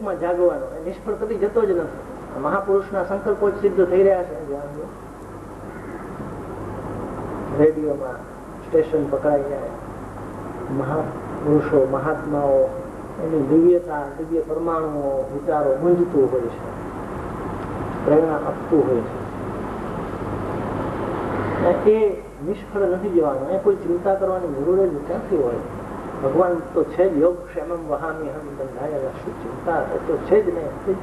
રૂપમાં જાગવાનો, એ નિષ્ફળ કદી જતો જ નથી. મહાપુરુષના સંકલ્પો જ સિદ્ધ થઈ રહ્યા છે. રેડિયોમાં સ્ટેશન પકડાઈ જાય, મહાપુરુષો મહાત્માઓ એની દિવ્યતા, દિવ્ય પરમાણુઓ વિચારો ગુંજતું હોય છે, પ્રેરણા આપતું હોય છે. એ નિષ્ફળ નથી જવાનું, એ કોઈ ચિંતા કરવાની જરૂર જ ક્યાંથી હોય. ભગવાન તો છે જ. યોગ ક્ષેમમ વહામી હમ બંધાયેલા, શું ચિંતા, એ તો છે જ નહીં.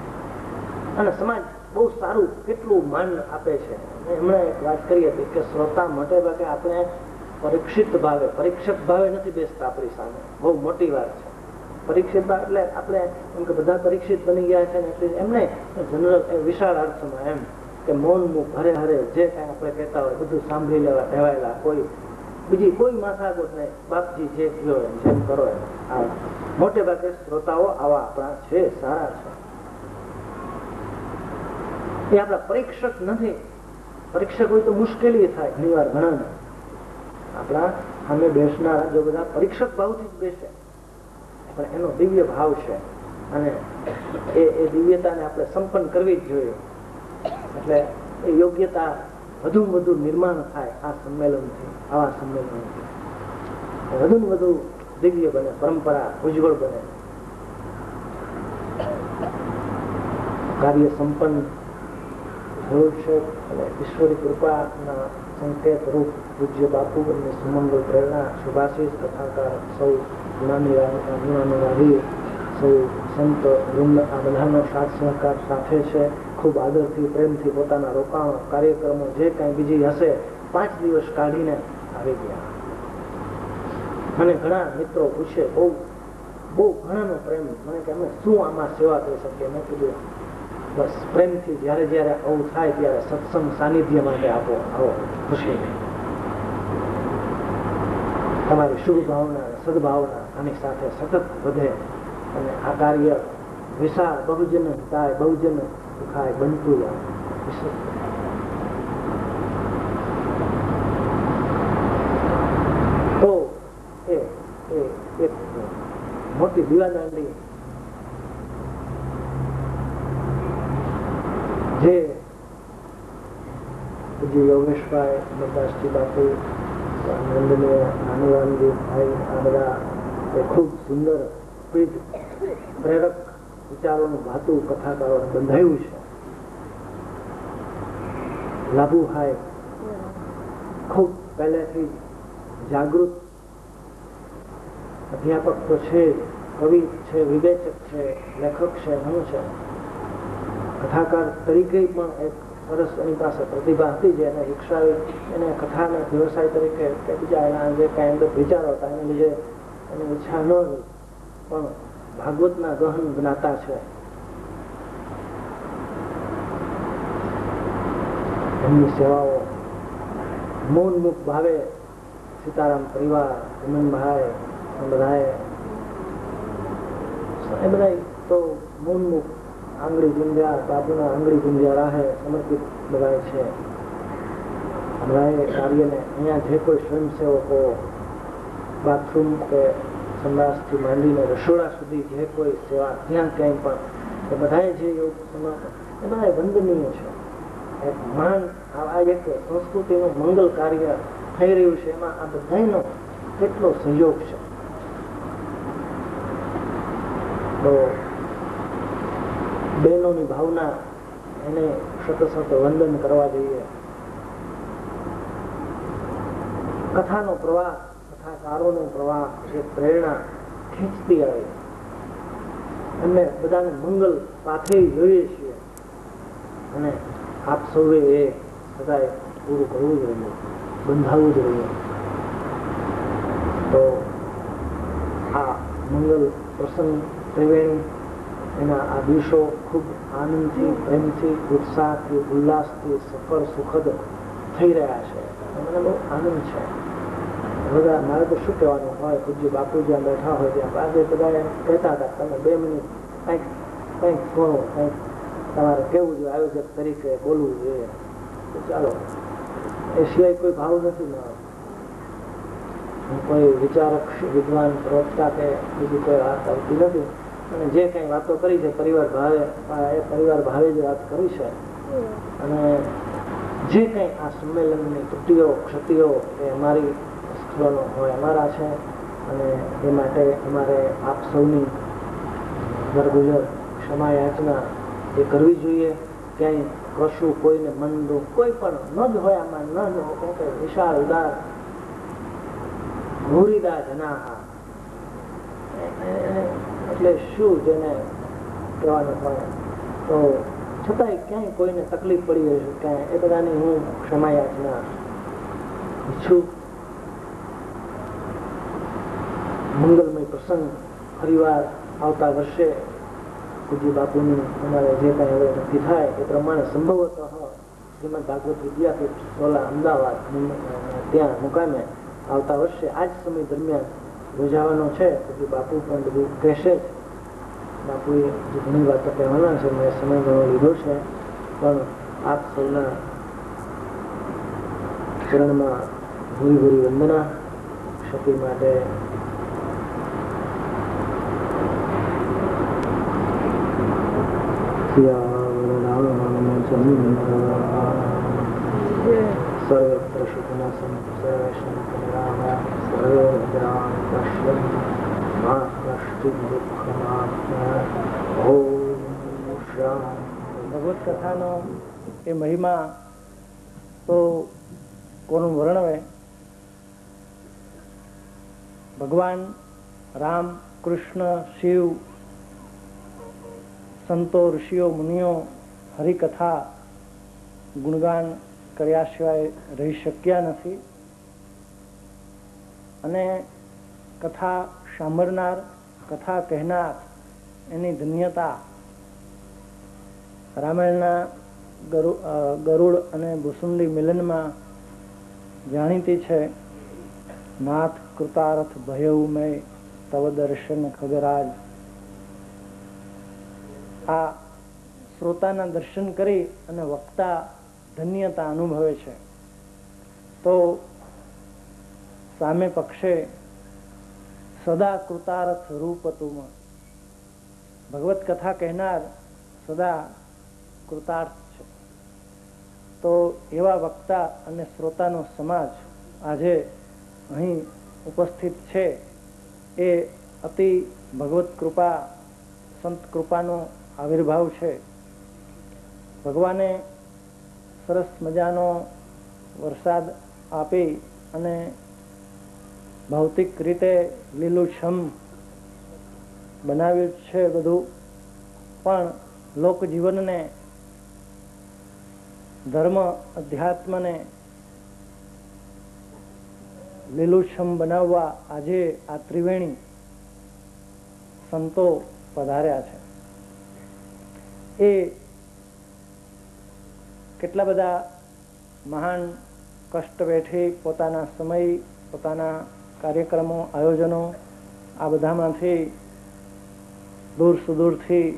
અને સમાજ બહુ સારું કેટલું માન આપે છે. હમણાં એક વાત કરી હતી કે શ્રોતા મોટે ભાગે આપણે પરીક્ષિત ભાવે, પરીક્ષક ભાવે નથી બેસતા આપણી સામે. બહુ મોટી વાત છે. પરીક્ષિત ભાવ એટલે આપણે એમ કે બધા પરીક્ષિત બની ગયા છે ને, એમને જનરલ વિશાળ અર્થમાં એમ કે મૌન મુખ હરે હરે જે કઈ આપણે કહેતા હોય બધું સાંભળી લેવા કહેવાયેલા, કોઈ બીજી કોઈ માથાકૂટ નહીં. બાપજી જે કયો જેમ કરો એમ. મોટે ભાગે શ્રોતાઓ આવા આપણા છે, સારા છે. એ આપણા પરીક્ષક નથી. પરીક્ષક હોય તો મુશ્કેલી થાય ઘણી વાર ઘણા. આપણા સામે બેસનારા જો બધા પરીક્ષક ભાવથી જ બેસે, પણ એનો દિવ્ય ભાવ છે અને એ દિવ્યતાને આપણે સંપન્ન કરવી જ જોઈએ. એટલે એ યોગ્યતા વધુ વધુ નિર્માણ થાય આ સંમેલનથી, આવા સંમેલનથી વધુ ને વધુ દિવ્ય બને, પરંપરા ઉજ્જવળ બને, કાર્ય સંપન્ન જરૂર છે. અને ઈશ્વરી કૃપાના સંકેત રૂપ પૂજ્ય બાપુ અને સુમંગલ પ્રેરણા શુભાશીષ કથાકાર સૌ ગુણાનુવાદી સૌ સંત વૃંદ આ બધાનો સાથ સહકાર સાથે છે. ખૂબ આદરથી પ્રેમથી પોતાના રોકાણો કાર્યક્રમો જે કાંઈ બીજી હશે 5 દિવસ કાઢીને આવી ગયા. મને ઘણા મિત્રો પૂછે, બહુ ઘણાનો પ્રેમ, મને કે અમે શું આમાં સેવા કરી શકીએ. મેં કીધું બસ પ્રેમથી જયારે જયારે આવું થાય ત્યારે સત્સંગ સાનિધ્ય માટે આપો, આવો ખુશી. તમારી શુભ ભાવના, સદભાવના આની સાથે સતત વધે અને આ કાર્ય વિશાળ બહુજન થાય, બહુજન સુખાય બનતું જાય. તો એ એક મોટી દીવાદાંડી જે પૂજ્ય યોગેશભાઈ, અમરદાસજી બાપુ, નંદનીય નાનુવાનજી ભાઈ, આ બધા એ ખૂબ સુંદર પ્રેરક વિચારોનું ભાતું કથાકારો બંધાયું છે. લાભુભાઈ ખૂબ પહેલેથી જાગૃત અધ્યાપક તો છે, કવિ છે, વિવેચક છે, લેખક છે, ઘણું છે. કથાકાર તરીકે પણ એક સરસ એની પાસે પ્રતિભા હતી, જેને વિકસાવી. એને કથાને વ્યવસાય તરીકે કે બીજા એના જે કાંઈ અંદર વિચારો હતા એને લીધે એની ઈચ્છા ન હતી, પણ ભાગવતના ગહન જ્ઞાતા છે. એમની સેવાઓ મૌનમુખ ભાવે સીતારામ પરિવાર, હેમનભાઈ, એ બધા તો મૌનમુખ આંગળી ગુંજ્યા, બાપુના આંગળી ગુંજ્યા રાહે સમર્પિત બધા છે. હમણાં એ કાર્યને અહીંયા જે કોઈ સ્વયંસેવકો બાથરૂમ કે સંડાસથી માંડીને રસોડા સુધી જે કોઈ સેવા ત્યાં ક્યાંય પણ એ બધાએ જે યોગ સમર્પણ એ બધા વંદનીય છે. એક મહાન આ એક સંસ્કૃતિનું મંગલ કાર્ય થઈ રહ્યું છે, એમાં આ બધાનો કેટલો સહયોગ છે. તો બહેનોની ભાવના એને સતત વંદન કરવા જોઈએ. કથાનો પ્રવાહ, કથાકારોનો પ્રવાહ, જે પ્રેરણા ખેંચતી આવે, એમને બધાને મંગલ પાથરી જોઈએ છીએ અને આપ સૌએ એ સદાય પૂરું કરવું જોઈએ, બંધાવવું જોઈએ. તો આ મંગલ પ્રસંગ ત્રિવેણી એના આ દિવસો ખૂબ આનંદથી, પ્રેમથી, ઉત્સાહથી, ઉલ્લાસથી સફળ સુખદ થઈ રહ્યા છે. મને બહુ આનંદ છે. બધા મારે તો શું કહેવાનું હોય, પૂજ્ય બાપુ જ્યાં બેઠા હોય ત્યાં આજે બધા એમ કહેતા હતા તમે 2 મિનિટ કંઈક ઘણો કંઈક તમારે કેવું જોઈએ, આયોજક તરીકે બોલવું જોઈએ. તો ચાલો, એ સિવાય કોઈ ભાવ નથી મારો. હું કોઈ વિચારક, વિદ્વાન, પ્રવક્તા કે બીજી કોઈ વાત આવતી નથી. અને જે કંઈ વાતો કરી છે પરિવાર ભાવે એ પરિવાર ભાવે જ વાત કરી છે. અને જે કંઈ આ સંમેલનની ત્રુટીઓ ક્ષતિઓ એ અમારી સ્ત્રોનો હોય અમારા છે. અને એ માટે અમારે આપ સૌની દરગુજર ક્ષમા યાચના એ કરવી જોઈએ. ક્યાંય કશું કોઈને મન દુઃખ કોઈ પણ ન જ હોય આમાં ન જ હોય. વિશાળ ઉદાર ભૂરીદા જનાહા એટલે શું જેને કહેવાનું હોય. તો છતાંય ક્યાંય કોઈને તકલીફ પડી હશે ક્યાંય એ બધાની હું ક્ષમા યાચના ઈચ્છું. મંગલમય પ્રસંગ ફરીવાર આવતા વર્ષે પૂજ્ય બાપુની અમારે જે કાંઈ હવે નક્કી થાય એ પ્રમાણે સંભવતઃ શ્રીમદ ભાગવત વિદ્યાપીઠ સોલા અમદાવાદ ત્યાં મુકામે આવતા વર્ષે આ જ સમય દરમિયાન યોજાવાનો છે. પૂજ્ય બાપુ પણ બધું કહેશે જ. બાપુએ જે ઘણી વાતો કહેવાના છે મેં સમય ઘણો લીધો છે. પણ આપ સૌના ચરણમાં ભૂરી ભૂરી વંદના. શક્તિ માટે સર્વત્ર સુખના સંત સર્વે સંત નિરામયા સર્વે ભદ્રાણિ પશ્યન્તુ મા કશ્ચિદ દુઃખમાપ્નુયાત. ઓમ શાંતિ. ભગવત કથાનો એ મહિમા તો કોનું વર્ણવે. ભગવાન રામ કૃષ્ણ શિવ સંતો ઋષિઓ મુનિઓ હરિકથા ગુણગાન કર્યા સિવાય રહી શક્યા નથી. અને કથા સાંભળનાર કથા કહેનાર એની ધન્યતા રામાયણના ગરુડ અને ભૂસુંડી મિલનમાં જાણીતી છે. નાથ કૃતાર્થ ભયઉ મેં તવ દર્શન ખગરાજ. આ શ્રોતાના દર્શન કરી અને વક્તા ધન્યતા અનુભવે છે. તો સામે પક્ષે સદા કૃતાર્થ રૂપતુમાં ભગવત કથા કહેનાર સદા કૃતાર્થ છે. તો એવા વક્તા અને શ્રોતાનો સમાજ આજે અહીં ઉપસ્થિત છે. એ અતિ ભગવત કૃપા સંત કૃપાનો આવિર્ભાવ છે. ભગવાને સરસ મજાનો વરસાદ આપી અને ભૌતિક રીતે લીલુંછમ બનાવ્યું છે બધું. પણ લોકજીવનને ધર્મ અધ્યાત્મને લીલુંછમ બનાવવા આજે આ ત્રિવેણી સંતો પધાર્યા છે. એ કેટલા બધા મહાન કષ્ટ વેઠી પોતાના સમય પોતાના કાર્યક્રમો આયોજનો આ બધામાંથી દૂર સુદૂરથી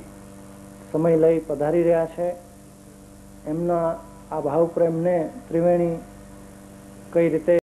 સમય લઈ પધારી રહ્યા છે. એમના આ ભાવ પ્રેમને ત્રિવેણી કઈ રીતે